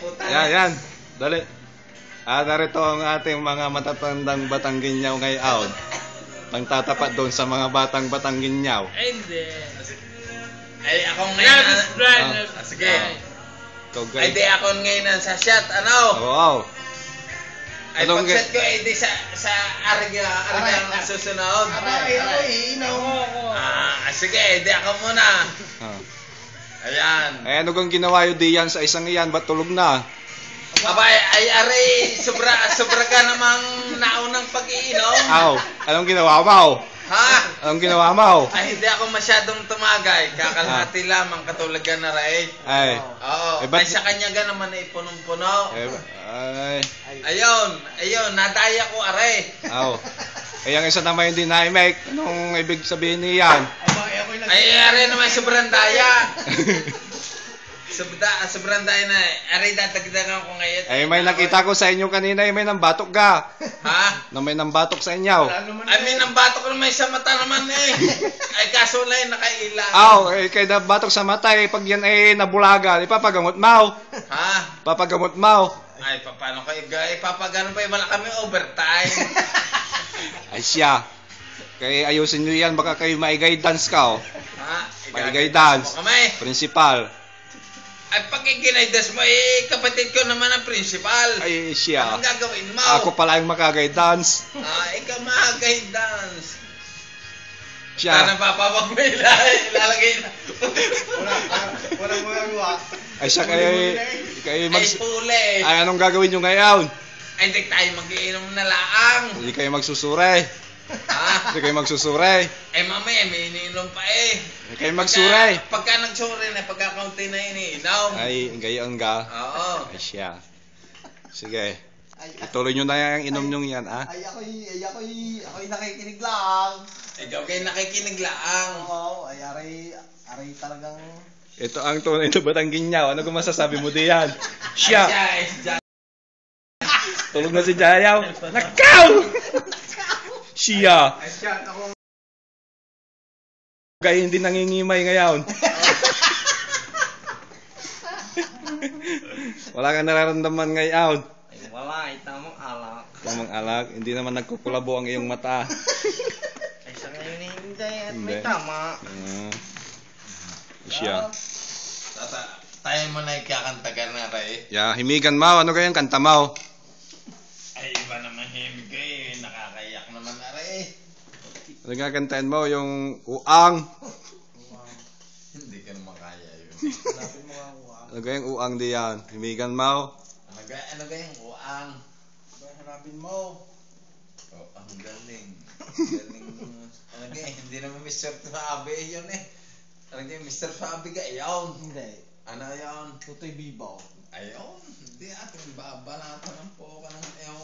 puta. Yan. Dali. Narito ang ating mga matatandang Batangginyaw ngayon. Nang tatapat doon sa mga batang Batangginyaw. Ay, hindi. Ay, ako ngayon. Sige. Ay, di ako ngayon sa shot, ano? Wow. Ay, pag-shot ko, ay di sa arga ang susunod. Aray, inaw. Sige, di ako muna. Ayan. Ano kang ginawa yun diyan sa isang iyan? Ba't tulog na? Aba, ay aray, sobra ka namang naunang pag-iinom. Anong ginawa mo? Ha? Anong ginawa mo? Ay, hindi ako masyadong tumagay. Kakalahati lamang katulad ka na rin. Ay. Oo. Ay, sa kanya ka naman ay punong-puno. Ayun, nadaya ko aray. Ay, ang isa naman yung dinamik. Anong ibig sabihin niyan? Ay, aray naman sobrang daya. Sobrang daya na. Aray, datagdagan ko ngayon. Ay, may nakita ko sa inyo kanina, may nambatok ka. Ha? May nambatok sa inyo. Ay, may nambatok naman sa mata naman eh. Ay, kaso lang nakaila. Kay nabatok sa mata eh. Pag yan ay nabulaga, ipapagamot mo. Ha? Papagamot mo. Ay, paano kayo? Ipapagano pa, wala kami overtime. Ay siya. Kaya ayusin nyo yan, baka kayo maigay-dance ka. Ha? Maigay-dance. Principal. Ay, pag iginay-dance mo, kapatid ko naman ang principal. Ay siya. Anong gagawin mo? Ako pala yung makagay-dance. Ikaw makagay-dance. Siya. Sana papapag mo ilalagay na. Walang magagawa. Ay siya kayo puli. Ay, anong gagawin nyo ngayon? Ay, hindi tayo mag-iinom na laang. Hindi kayo magsusure. Ha? Hindi kayo magsusure. Ay, mamaya, may iniinom pa eh. Hindi kayo magsure. Pagka nagsure na, pagka-kaunti na iniinom. Ay, gayon ka. Oo. Ay siya. Sige. Ituloy nyo na yung inom nyo yan, ha? Ako'y nakikinig lang. Ikaw kayo nakikinig laang. Oo, aray talagang... Ito ang tunay na Batangginyaw. Ano kung masasabi mo diyan? Siya. Tulog na si Jayaw. Nakaw! Siya. Kaya hindi nangingimay ngayon. Wala kang nararamdaman ngayon. Ay, wala. Tamang alak. Tamang alak. Hindi naman nagkukulabo ang iyong mata. Ay, sa ngayon hindi. At may tama. Siya. Tayo mo na ikakanta ka na, Ray. Himigan mo. Ano kayang kanta mo? Ay, iba naman himig eh. Nakakayak naman na, Ray. Ano kakantahin mo? Yung uang. Hindi ka naman kaya yun. Ano kayang uang diyan? Himigan mo. Ano ba yung uang? Hanapin mo. Oh, ang galing. Galing. Ano kaya? Hindi naman Mr. Fabi yun eh. Ano kaya? Mr. Fabi ka? Ayaw. Hindi. Ano yun? Tutoy Bibaw. Ayaw. Hindi ating babanatan ng po ka ng ayaw.